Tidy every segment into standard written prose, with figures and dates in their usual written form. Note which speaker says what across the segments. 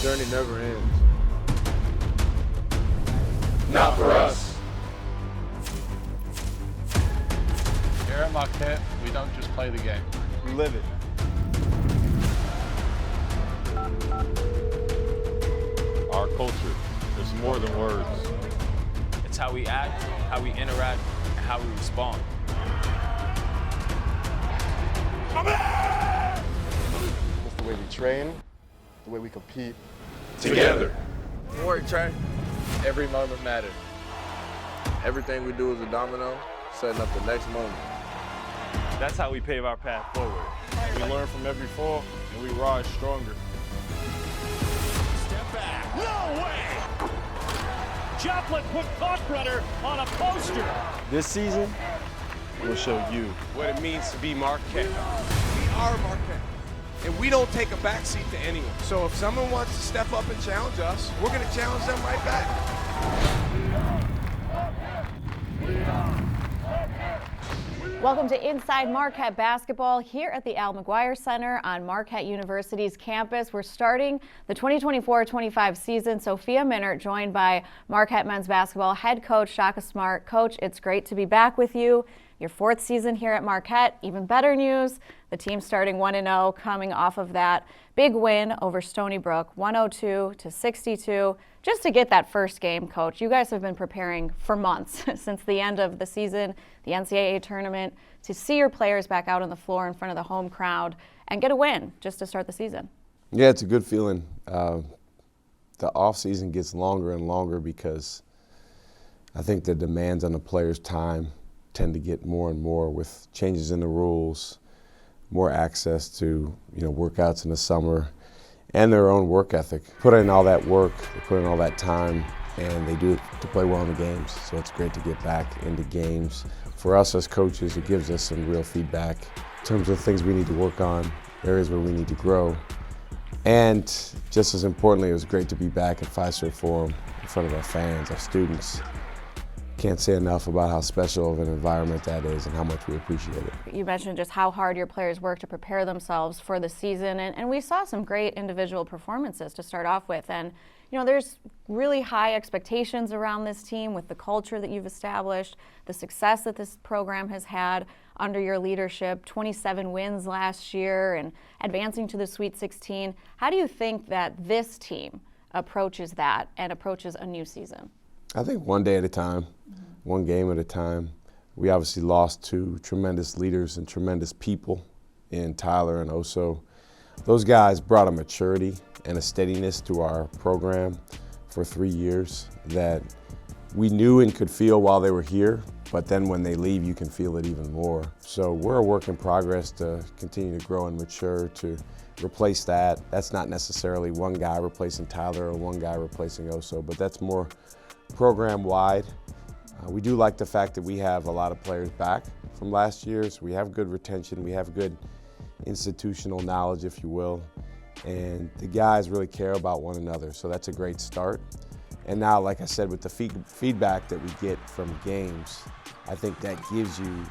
Speaker 1: journey never ends.
Speaker 2: Not for us.
Speaker 3: Here at Marquette, we don't just play the game.
Speaker 1: We live it.
Speaker 4: Our culture is more than words.
Speaker 5: It's how we act, how we interact, and how we respond.
Speaker 6: It's the way we train, the way we compete.
Speaker 2: Together.
Speaker 1: Work, Trey. Every moment matters. Everything we do is a domino, setting up the next moment.
Speaker 5: That's how we pave our path forward.
Speaker 4: We learn from every fall, and we rise stronger.
Speaker 7: Step back. No way! Joplin put Kalkbrenner on a poster.
Speaker 4: This season, we'll show you
Speaker 5: What it means to be Marquette.
Speaker 2: We are Marquette, and we don't take a backseat to anyone. So if someone wants to step up and challenge us, we're going to challenge them right back.
Speaker 8: Welcome to Inside Marquette Basketball here at the Al McGuire Center on Marquette University's campus. We're starting the 2024-25 season. Sophia Minert joined by Marquette men's basketball head coach Shaka Smart. Coach, it's great to be back with you. Your fourth season here at Marquette. Even better news, the team starting 1-0, coming off of that big win over Stony Brook, 102-62. Just to get that first game, Coach, you guys have been preparing for months since the end of the season, the NCAA tournament, to see your players back out on the floor in front of the home crowd and get a win just to start the season.
Speaker 9: Yeah, it's a good feeling. The off season gets longer and longer because I think the demands on the players' time tend to get more and more with changes in the rules, more access to workouts in the summer, and their own work ethic. Put in all that work, they put in all that time, and they do it to play well in the games. So it's great to get back into games. For us as coaches, it gives us some real feedback in terms of things we need to work on, areas where we need to grow. And just as importantly, it was great to be back at Fiserv Forum in front of our fans, our students. Can't say enough about how special of an environment that is and how much we appreciate it.
Speaker 8: You mentioned just how hard your players work to prepare themselves for the season, and we saw some great individual performances to start off with. And there's really high expectations around this team with the culture that you've established, the success that this program has had under your leadership, 27 wins last year and advancing to the Sweet 16. How do you think that this team approaches that and approaches a new season?
Speaker 9: I think one day at a time, one game at a time. We obviously lost two tremendous leaders and tremendous people in Tyler and Oso. Those guys brought a maturity and a steadiness to our program for 3 years that we knew and could feel while they were here, but then when they leave, you can feel it even more. So we're a work in progress to continue to grow and mature to replace that. That's not necessarily one guy replacing Tyler or one guy replacing Oso, but that's more program-wide. We do like the fact that we have a lot of players back from last year, so we have good retention, we have good institutional knowledge, if you will, and the guys really care about one another, so that's a great start. And now, like I said, with the feedback that we get from games, I think that gives you,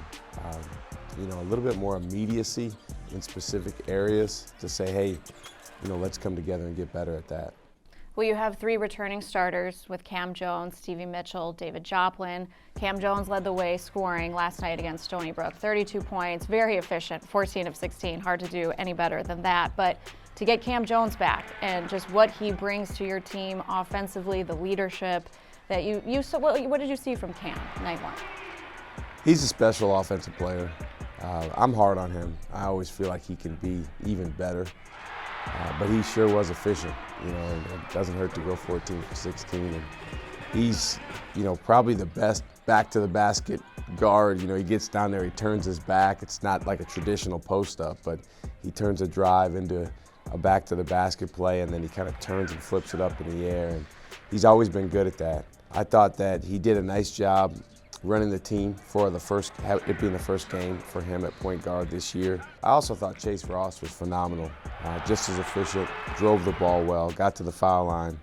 Speaker 9: a little bit more immediacy in specific areas to say, hey, let's come together and get better at that.
Speaker 8: Well, you have three returning starters with Cam Jones, Stevie Mitchell, David Joplin. Cam Jones led the way scoring last night against Stony Brook, 32 points, very efficient, 14 of 16. Hard to do any better than that. But to get Cam Jones back and just what he brings to your team offensively, the leadership that you saw, what did you see from Cam night one?
Speaker 9: He's a special offensive player. I'm hard on him. I always feel like he can be even better. But he sure was efficient, and it doesn't hurt to go 14 for 16. And he's, probably the best back to the basket guard. He gets down there, he turns his back. It's not like a traditional post up, but he turns a drive into a back to the basket play, and then he kind of turns and flips it up in the air. And he's always been good at that. I thought that he did a nice job running the team for it being the first game for him at point guard this year. I also thought Chase Ross was phenomenal, just as efficient, drove the ball well, got to the foul line,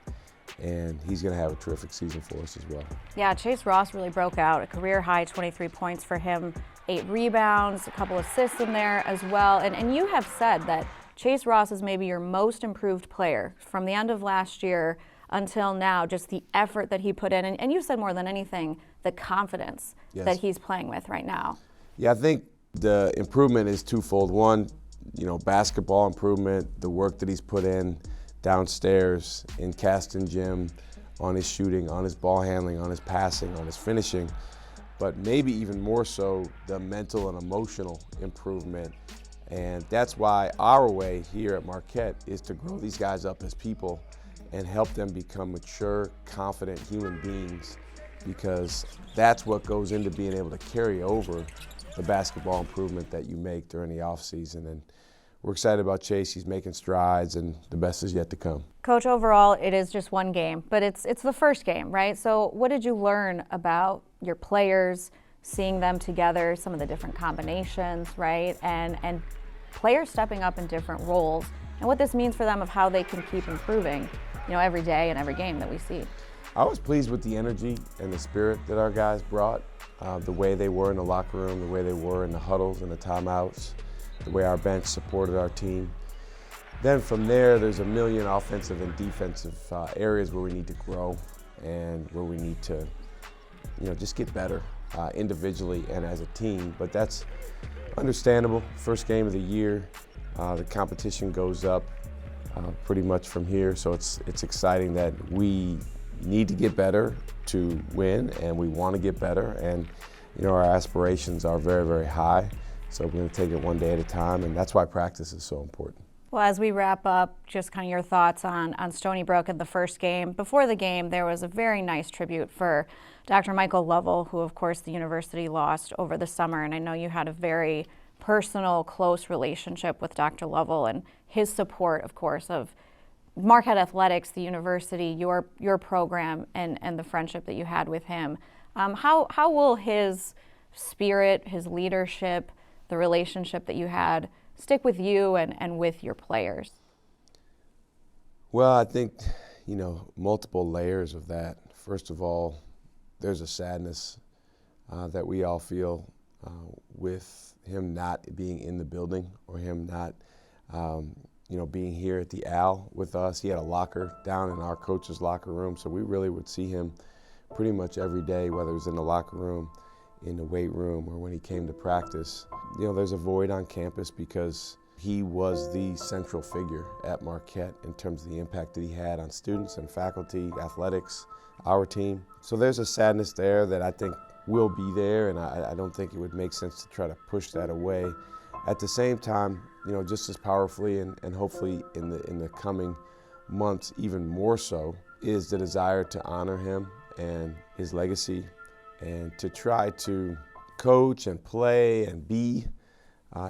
Speaker 9: and he's going to have a terrific season for us as well.
Speaker 8: Yeah, Chase Ross really broke out, a career high 23 points for him, 8 rebounds, a couple assists in there as well. And you have said that Chase Ross is maybe your most improved player from the end of last year until now, just the effort that he put in. And you said more than anything, the confidence that he's playing with right now.
Speaker 9: Yeah, I think the improvement is twofold. One, basketball improvement, the work that he's put in downstairs in Caston Gym, on his shooting, on his ball handling, on his passing, on his finishing, but maybe even more so the mental and emotional improvement. And that's why our way here at Marquette is to grow these guys up as people and help them become mature, confident human beings, because that's what goes into being able to carry over the basketball improvement that you make during the offseason. And we're excited about Chase. He's making strides, and the best is yet to come.
Speaker 8: Coach, overall, it is just one game, but it's the first game, right? So what did you learn about your players, seeing them together, some of the different combinations, right? And players stepping up in different roles, and what this means for them of how they can keep improving, every day and every game that we see.
Speaker 9: I was pleased with the energy and the spirit that our guys brought, the way they were in the locker room, the way they were in the huddles and the timeouts, the way our bench supported our team. Then from there, there's a million offensive and defensive areas where we need to grow and where we need to, just get better individually and as a team. But that's understandable. First game of the year, the competition goes up pretty much from here. So it's exciting that we need to get better to win, and we want to get better. And our aspirations are very, very high. So we're going to take it one day at a time, and that's why practice is so important.
Speaker 8: Well, as we wrap up, just kind of your thoughts on Stony Brook in the first game. Before the game, there was a very nice tribute for Dr. Michael Lovell, who, of course, the university lost over the summer. And I know you had a very personal, close relationship with Dr. Lovell and his support, of course, of Marquette Athletics, the university, your program, and the friendship that you had with him. How will his spirit, his leadership, the relationship that you had stick with you and with your players?
Speaker 9: Well, I think, multiple layers of that. First of all, there's a sadness that we all feel with him not being in the building, or him not, being here at the Al with us. He had a locker down in our coach's locker room, so we really would see him pretty much every day, whether it was in the locker room, in the weight room, or when he came to practice. There's a void on campus because he was the central figure at Marquette in terms of the impact that he had on students and faculty, athletics, our team. So there's a sadness there that I think will be there, and I don't think it would make sense to try to push that away. At the same time, just as powerfully and hopefully in the coming months even more so, is the desire to honor him and his legacy, and to try to coach and play and be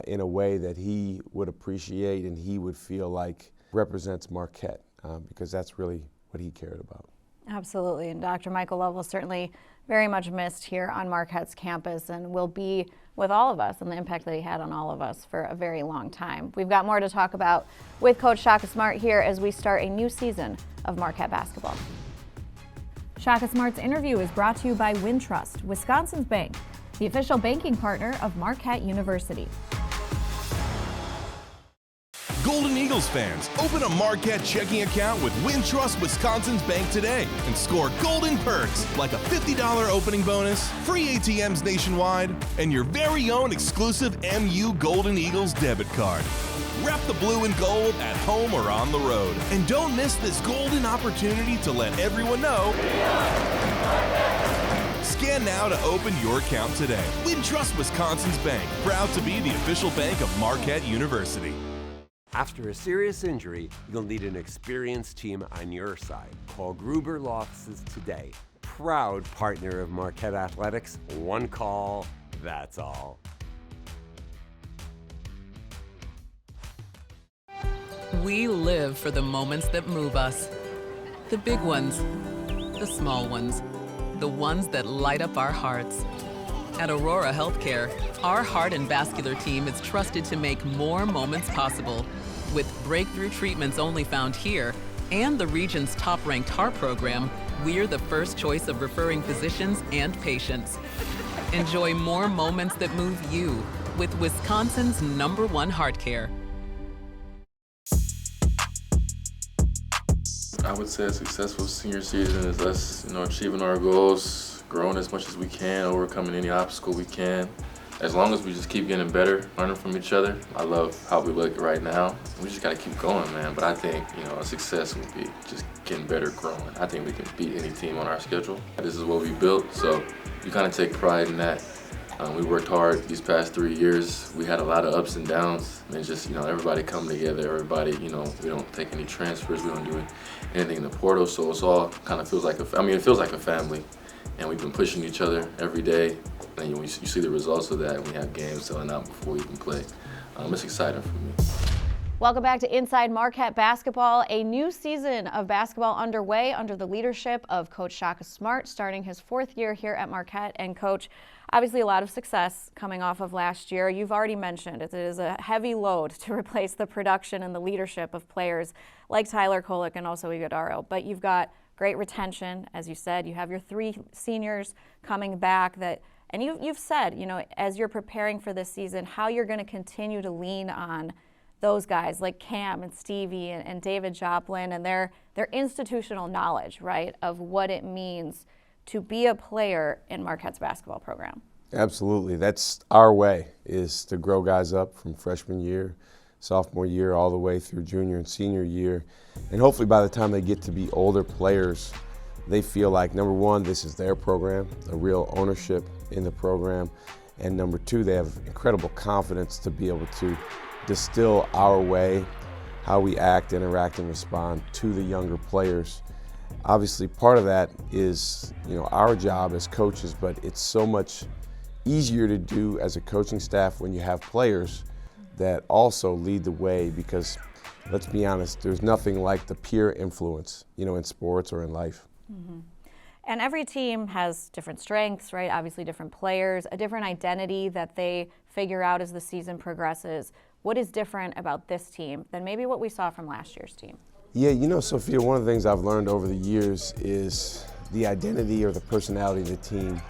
Speaker 9: in a way that he would appreciate and he would feel like represents Marquette, because that's really what he cared about.
Speaker 8: Absolutely, and Dr. Michael Lovell certainly very much missed here on Marquette's campus, and will be with all of us and the impact that he had on all of us for a very long time. We've got more to talk about with Coach Shaka Smart here as we start a new season of Marquette basketball. Shaka Smart's interview is brought to you by Wintrust, Wisconsin's bank, the official banking partner of Marquette University.
Speaker 10: Golden Eagles fans, open a Marquette checking account with Wintrust Wisconsin's bank today and score golden perks like a $50 opening bonus, free ATMs nationwide, and your very own exclusive MU Golden Eagles debit card. Rep the blue and gold at home or on the road. And don't miss this golden opportunity to let everyone know. Scan now to open your account today. Wintrust Wisconsin's bank, proud to be the official bank of Marquette University.
Speaker 11: After a serious injury, you'll need an experienced team on your side. Call Gruber Law Offices today. Proud partner of Marquette Athletics. One call, that's all.
Speaker 12: We live for the moments that move us. The big ones, the small ones, the ones that light up our hearts. At Aurora Healthcare, our heart and vascular team is trusted to make more moments possible. With breakthrough treatments only found here and the region's top-ranked heart program, we're the first choice of referring physicians and patients. Enjoy more moments that move you with Wisconsin's #1 heart care.
Speaker 13: I would say a successful senior season is us, achieving our goals, growing as much as we can, overcoming any obstacle we can. As long as we just keep getting better, learning from each other. I love how we look right now. We just gotta keep going, man. But I think, a success would be just getting better, growing. I think we can beat any team on our schedule. This is what we built, so you kind of take pride in that. We worked hard these past 3 years. We had a lot of ups and downs, and just, everybody come together, everybody, we don't take any transfers, we don't do anything in the portal, so it's all kind of feels like it feels like a family, and we've been pushing each other every day, and you see the results of that, and we have games selling out before we even play. It's exciting for me.
Speaker 8: Welcome back to Inside Marquette Basketball. A new season of basketball underway under the leadership of Coach Shaka Smart, starting his 4th year here at Marquette. And Coach, obviously a lot of success coming off of last year. You've already mentioned it is a heavy load to replace the production and the leadership of players like Tyler Kolek and also Iguodaro. But you've got great retention, as you said. You have your 3 seniors coming back and you've said, as you're preparing for this season, how you're going to continue to lean on those guys like Cam and Stevie and David Joplin and their institutional knowledge, right, of what it means to be a player in Marquette's basketball program.
Speaker 9: Absolutely. That's our way, is to grow guys up from freshman year, sophomore year, all the way through junior and senior year. And hopefully by the time they get to be older players, they feel like, number one, this is their program, a real ownership in the program. And number 2, they have incredible confidence to be able to distill our way, how we act, interact, and respond to the younger players. Obviously, part of that is, our job as coaches, but it's so much easier to do as a coaching staff when you have players that also lead the way, because let's be honest, there's nothing like the peer influence, in sports or in life.
Speaker 8: Mm-hmm. And every team has different strengths, right? Obviously different players, a different identity that they figure out as the season progresses. What is different about this team than maybe what we saw from last year's team?
Speaker 9: Yeah, Sophia, one of the things I've learned over the years is the identity or the personality of the team.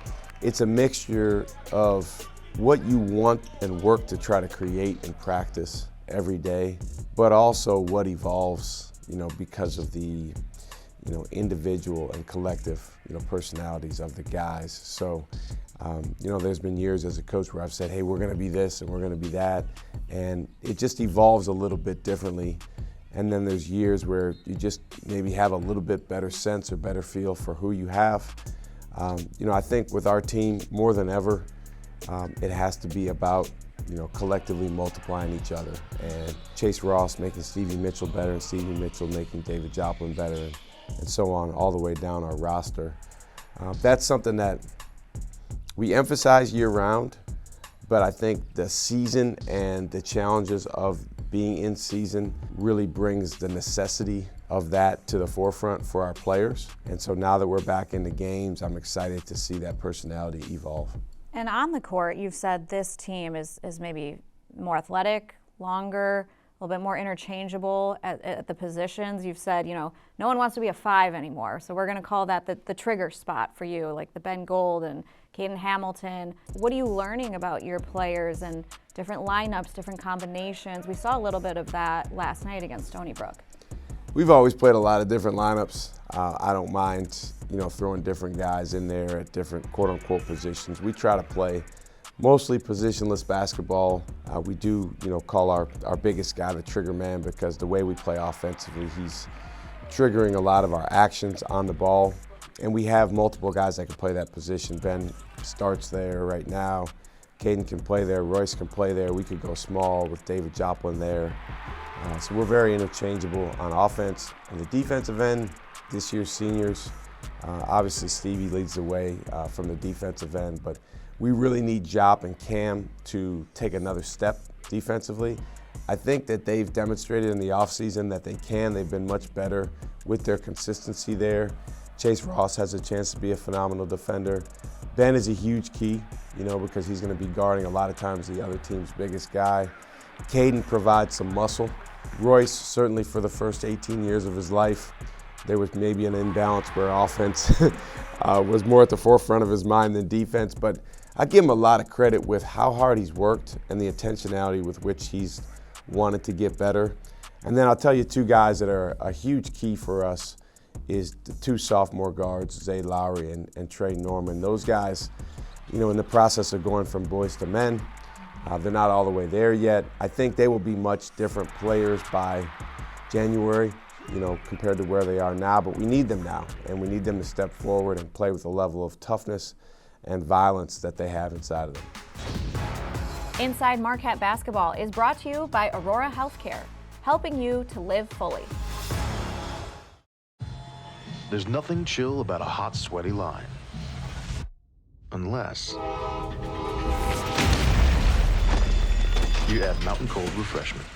Speaker 9: It's a mixture of what you want and work to try to create and practice every day, but also what evolves, because of the, individual and collective, personalities of the guys. So, there's been years as a coach where I've said, hey, we're going to be this and we're going to be that, and it just evolves a little bit differently. And then there's years where you just maybe have a little bit better sense or better feel for who you have. I think with our team, more than ever, it has to be about, collectively multiplying each other. And Chase Ross making Stevie Mitchell better, and Stevie Mitchell making David Joplin better, and so on, all the way down our roster. That's something that we emphasize year-round, but I think the season and the challenges of being in season really brings the necessity of that to the forefront for our players. And so now that we're back in the games, I'm excited to see that personality evolve.
Speaker 8: And on the court, you've said this team is maybe more athletic, longer, a little bit more interchangeable at the positions. You've said, no one wants to be a 5 anymore, so we're going to call that the trigger spot for you, like the Ben Gold and Caden Hamilton. What are you learning about your players and different lineups, different combinations? We saw a little bit of that last night against Stony Brook.
Speaker 9: We've always played a lot of different lineups. I don't mind, throwing different guys in there at different quote-unquote positions. We try to play mostly positionless basketball. We do, call our biggest guy the trigger man, because the way we play offensively, he's triggering a lot of our actions on the ball. And we have multiple guys that can play that position. Ben starts there right now. Caden can play there. Royce can play there. We could go small with David Joplin there. So we're very interchangeable on offense. On the defensive end, this year's seniors, obviously Stevie leads the way from the defensive end, but we really need Jop and Cam to take another step defensively. I think that they've demonstrated in the offseason that they can. They've been much better with their consistency there. Chase Ross has a chance to be a phenomenal defender. Ben is a huge key, because he's going to be guarding a lot of times the other team's biggest guy. Caden provides some muscle. Royce, certainly for the first 18 years of his life, there was maybe an imbalance where offense was more at the forefront of his mind than defense, but I give him a lot of credit with how hard he's worked and the intentionality with which he's wanted to get better. And then I'll tell you 2 guys that are a huge key for us is the two sophomore guards, Zay Lowry and Trey Norman. Those guys, in the process of going from boys to men, they're not all the way there yet. I think they will be much different players by January, compared to where they are now, but we need them now, and we need them to step forward and play with a level of toughness and violence that they have inside of them.
Speaker 8: Inside Marquette Basketball is brought to you by Aurora Healthcare, helping you to live fully.
Speaker 14: There's nothing chill about a hot, sweaty line. Unless you add Mountain Cold Refreshment.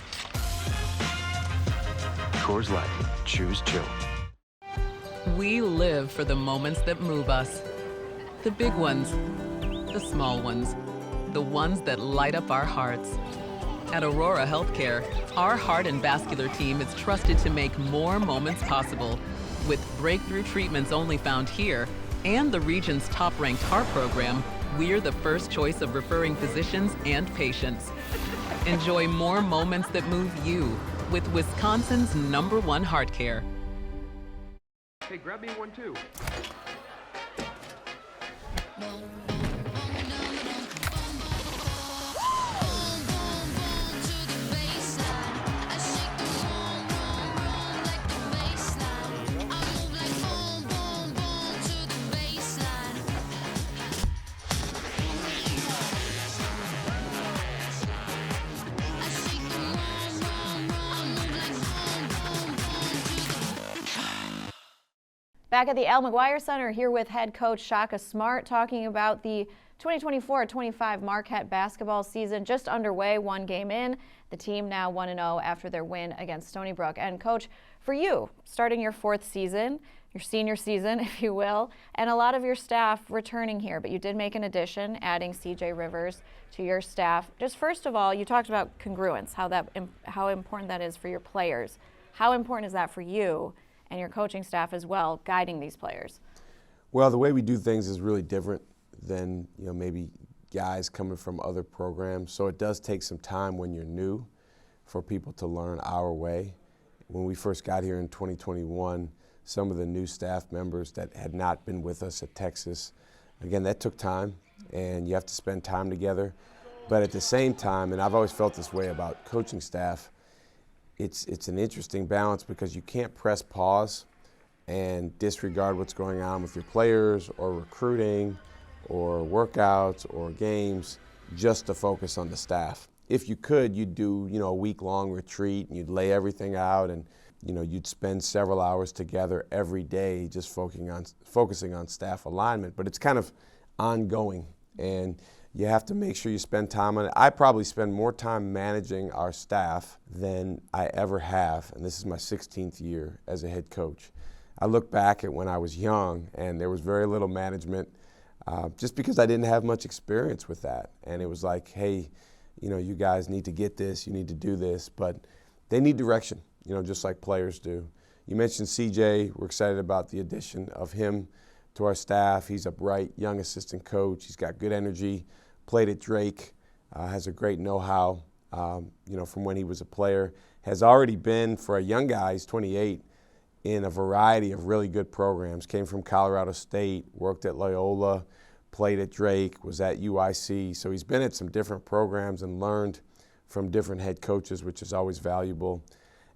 Speaker 14: Coors Light, choose chill.
Speaker 12: We live for the moments that move us. The big ones, the small ones, the ones that light up our hearts. At Aurora Healthcare, our heart and vascular team is trusted to make more moments possible. With breakthrough treatments only found here and the region's top-ranked heart program, we're the first choice of referring physicians and patients. Enjoy more moments that move you with Wisconsin's #1 heart care.
Speaker 15: Hey, grab me one too.
Speaker 8: Back at the Al McGuire Center here with head coach Shaka Smart, talking about the 2024-25 Marquette basketball season just underway, one game in. The team now 1-0 after their win against Stony Brook. And coach, for you, starting your fourth season, your senior season, if you will, and a lot of your staff returning here, but you did make an addition, adding CJ Rivers to your staff. Just first of all, you talked about congruence, how important that is for your players. How important is that for you and your coaching staff as well, guiding these players?
Speaker 9: Well, the way we do things is really different than maybe guys coming from other programs. So it does take some time when you're new for people to learn our way. When we first got here in 2021, some of the new staff members that had not been with us at Texas, again, that took time, and you have to spend time together. But at the same time, and I've always felt this way about coaching staff, it's an interesting balance because you can't press pause and disregard what's going on with your players or recruiting or workouts or games just to focus on the staff. If you could, you'd do a week-long retreat and you'd lay everything out and you'd spend several hours together every day just focusing on staff alignment. But it's kind of ongoing, and you have to make sure you spend time on it. I probably spend more time managing our staff than I ever have, and this is my 16th year as a head coach. I look back at when I was young, and there was very little management, just because I didn't have much experience with that. And it was like, hey, you guys need to get this, you need to do this, but they need direction, just like players do. You mentioned CJ. We're excited about the addition of him to our staff. He's a bright, young assistant coach. He's got good energy. Played at Drake, has a great know-how, from when he was a player. Has already been, for a young guy, he's 28, in a variety of really good programs. Came from Colorado State, worked at Loyola, played at Drake, was at UIC. So he's been at some different programs and learned from different head coaches, which is always valuable.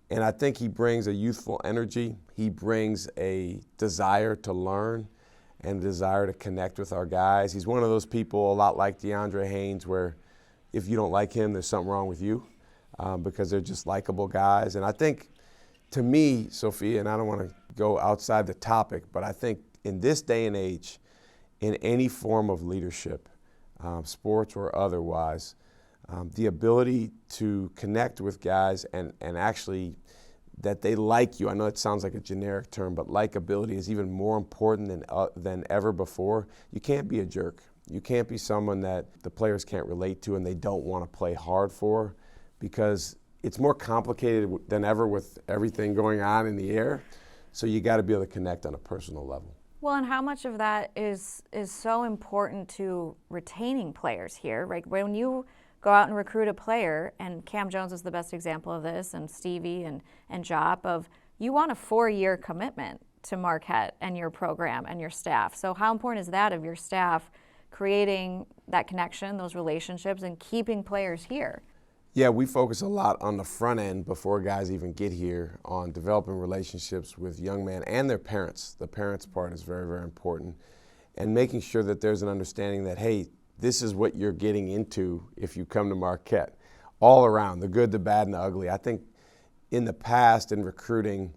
Speaker 9: And I think he brings a youthful energy. He brings a desire to learn and a desire to connect with our guys. He's one of those people, a lot like DeAndre Haynes, where if you don't like him, there's something wrong with you, because they're just likable guys. And I think, to me, Sophia, and I don't want to go outside the topic, but I think in this day and age, in any form of leadership, sports or otherwise, the ability to connect with guys and actually that they like you. I know it sounds like a generic term, but likability is even more important than ever before. You can't be a jerk. You can't be someone that the players can't relate to and they don't want to play hard for, because it's more complicated than ever with everything going on in the air. So you got to be able to connect on a personal level.
Speaker 8: Well, and how much of that is so important to retaining players here, right? When you go out and recruit a player, and Cam Jones is the best example of this, and Stevie and Jop, of you want a 4-year commitment. to Marquette and your program and your staff. So how important is that of your staff creating that connection, those relationships, and keeping players here?
Speaker 9: Yeah, we focus a lot on the front end before guys even get here on developing relationships with young men and their parents. The parents part is very, very important. And making sure that there's an understanding that, hey, this is what you're getting into if you come to Marquette. All around, the good, the bad, and the ugly. I think in the past in recruiting,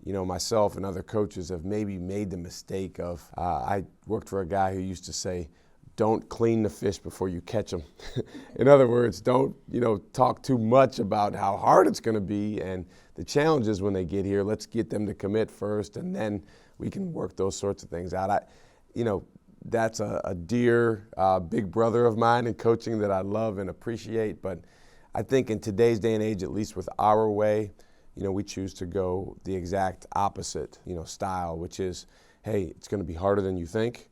Speaker 9: you know, myself and other coaches have maybe made the mistake of, I worked for a guy who used to say, don't clean the fish before you catch them. In other words, don't, you know, talk too much about how hard it's going to be and the challenges when they get here. Let's get them to commit first, and then we can work those sorts of things out. You know, that's a dear big brother of mine in coaching that I love and appreciate. But I think in today's day and age, at least with our way, you know, we choose to go the exact opposite, you know, style, which is, hey, it's going to be harder than you think.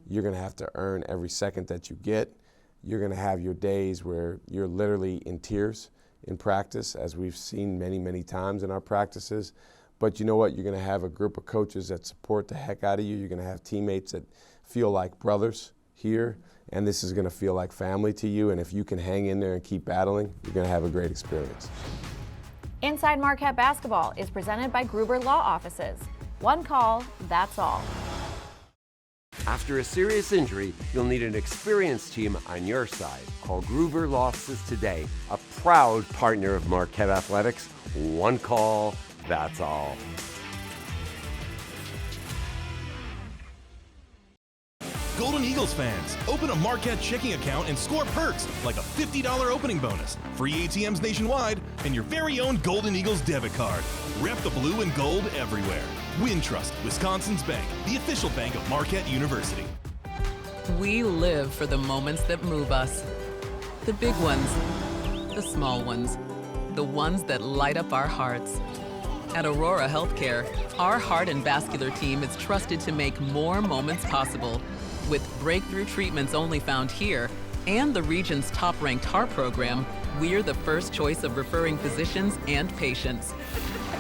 Speaker 9: You're going to have to earn every second that you get. You're going to have your days where you're literally in tears in practice, as we've seen many, many times in our practices. But you know what? You're going to have a group of coaches that support the heck out of you. You're going to have teammates that feel like brothers here, and this is going to feel like family to you. And if you can hang in there and keep battling, you're going to have a great experience.
Speaker 8: Inside Marquette Basketball is presented by Gruber Law Offices. One call, that's all.
Speaker 11: After a serious injury, you'll need an experienced team on your side. Call Gruber Law Offices today, a proud partner of Marquette Athletics. One call, that's all.
Speaker 10: Golden Eagles fans, open a Marquette checking account and score perks like a $50 opening bonus, free ATMs nationwide, and your very own Golden Eagles debit card. Rep the blue and gold everywhere. Wintrust, Wisconsin's bank, the official bank of Marquette University.
Speaker 12: We live for the moments that move us. The big ones, the small ones, the ones that light up our hearts. At Aurora Healthcare, our heart and vascular team is trusted to make more moments possible. With breakthrough treatments only found here and the region's top-ranked heart program, we're the first choice of referring physicians and patients.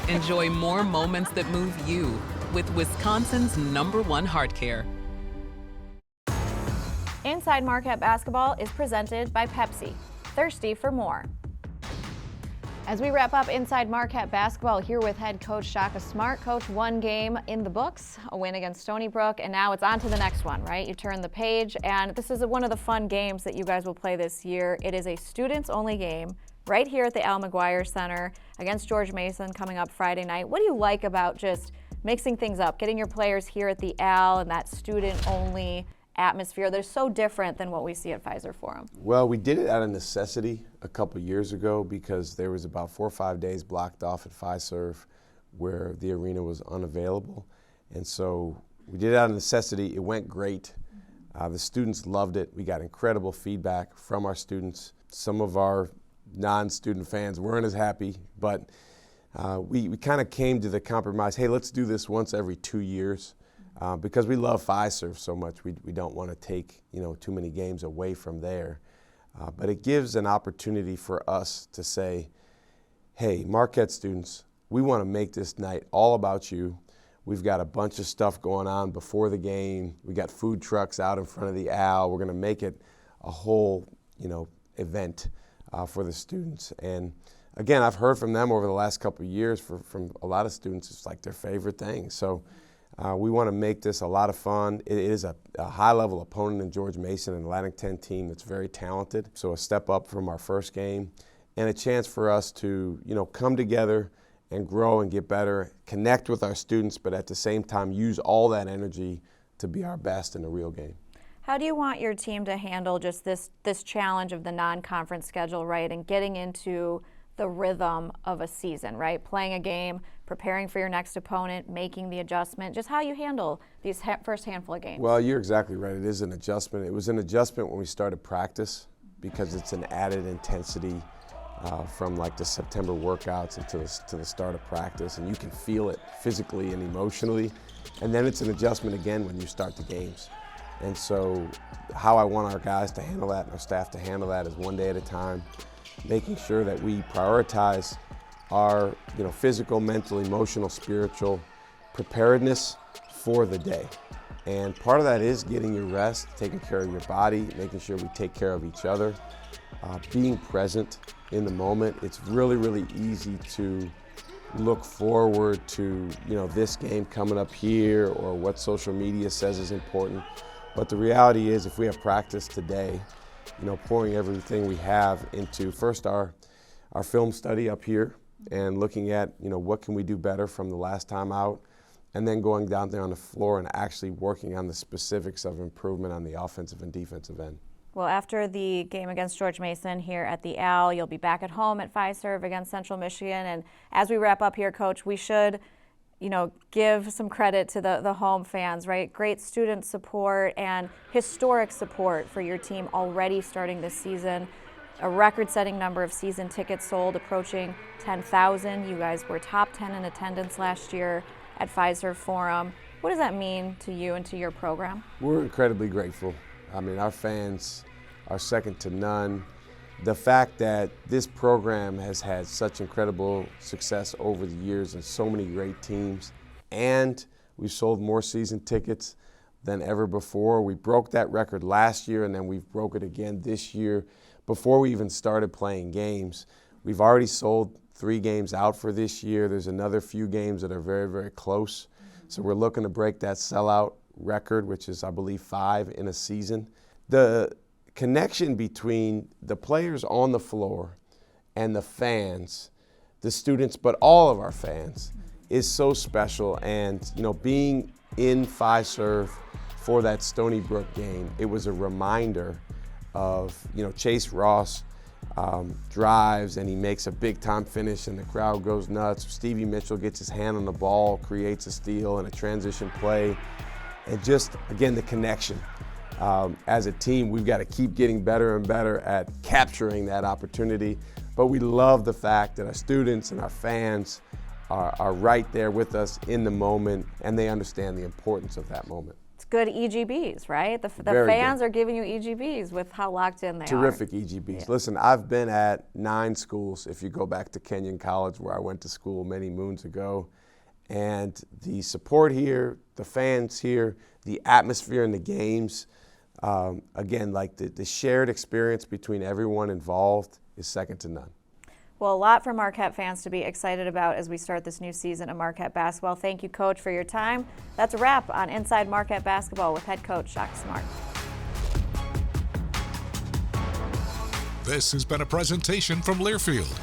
Speaker 12: Enjoy more moments that move you with Wisconsin's #1 heart care.
Speaker 8: Inside Marquette Basketball is presented by Pepsi. Thirsty for more. As we wrap up Inside Marquette Basketball here with head coach Shaka Smart. Coach, one game in the books, a win against Stony Brook, and now it's on to the next one, right? You turn the page, and this is one of the fun games that you guys will play this year. It is a students-only game right here at the Al McGuire Center against George Mason coming up Friday night. What do you like about just mixing things up, getting your players here at the Al and that student-only atmosphere that is so different than what we see at Pfizer Forum?
Speaker 9: Well, we did it out of necessity a couple years ago because there was about 4 or 5 days blocked off at Pfizer where the arena was unavailable. And so we did it out of necessity. It went great. The students loved it. We got incredible feedback from our students. Some of our non-student fans weren't as happy, but we kind of came to the compromise, hey, let's do this once every 2 years. Because we love Pfizer so much, we don't want to take too many games away from there. But it gives an opportunity for us to say, hey, Marquette students, we want to make this night all about you. We've got a bunch of stuff going on before the game. We got food trucks out in front of the Al. We're going to make it a whole event for the students. And again, I've heard from them over the last couple of years from a lot of students, it's like their favorite thing. So we want to make this a lot of fun. It is a high-level opponent in George Mason, an Atlantic 10 team that's very talented. So a step up from our first game and a chance for us to, come together and grow and get better, connect with our students, but at the same time use all that energy to be our best in the real game.
Speaker 8: How do you want your team to handle just this challenge of the non-conference schedule, right, and getting into the rhythm of a season, right? Playing a game, preparing for your next opponent, making the adjustment, just how you handle these first handful of games.
Speaker 9: Well, you're exactly right. It is an adjustment. It was an adjustment when we started practice because it's an added intensity from like the September workouts to the start of practice, and you can feel it physically and emotionally. And then it's an adjustment again when you start the games. And so how I want our guys to handle that and our staff to handle that is one day at a time, making sure that we prioritize our physical, mental, emotional, spiritual preparedness for the day. And part of that is getting your rest, taking care of your body, making sure we take care of each other, being present in the moment. It's really, really easy to look forward to, this game coming up here or what social media says is important. But the reality is, if we have practice today, pouring everything we have into first our film study up here and looking at, what can we do better from the last time out, and then going down there on the floor and actually working on the specifics of improvement on the offensive and defensive end.
Speaker 8: Well, after the game against George Mason here at the Al, you'll be back at home at Fiserv against Central Michigan. And as we wrap up here, Coach, we should, give some credit to the home fans, right? Great student support and historic support for your team already starting this season. A record-setting number of season tickets sold, approaching 10,000. You guys were top 10 in attendance last year at Fiserv Forum. What does that mean to you and to your program?
Speaker 9: We're incredibly grateful. I mean, our fans are second to none. The fact that this program has had such incredible success over the years and so many great teams, and we've sold more season tickets than ever before. We broke that record last year, and then we've broke it again this year before we even started playing games. We've already sold 3 games out for this year. There's another few games that are very, very close. So we're looking to break that sellout record, which is, I believe, 5 in a season. The connection between the players on the floor and the fans, the students, but all of our fans, is so special. And, being in Fiserv for that Stony Brook game, it was a reminder of, Chase Ross drives and he makes a big time finish and the crowd goes nuts. Stevie Mitchell gets his hand on the ball, creates a steal and a transition play. And just, again, the connection. As a team, we've got to keep getting better and better at capturing that opportunity. But we love the fact that our students and our fans are right there with us in the moment, and they understand the importance of that moment.
Speaker 8: It's good EGBs, right? The fans are giving you EGBs with how locked in they are.
Speaker 9: Terrific EGBs. Yeah. Listen, I've been at 9 schools, if you go back to Kenyon College, where I went to school many moons ago. And the support here, the fans here, the atmosphere in the games, again, like the shared experience between everyone involved is second to none.
Speaker 8: Well, a lot for Marquette fans to be excited about as we start this new season of Marquette basketball. Thank you, Coach, for your time. That's a wrap on Inside Marquette Basketball with head coach Shaka Smart.
Speaker 16: This has been a presentation from Learfield,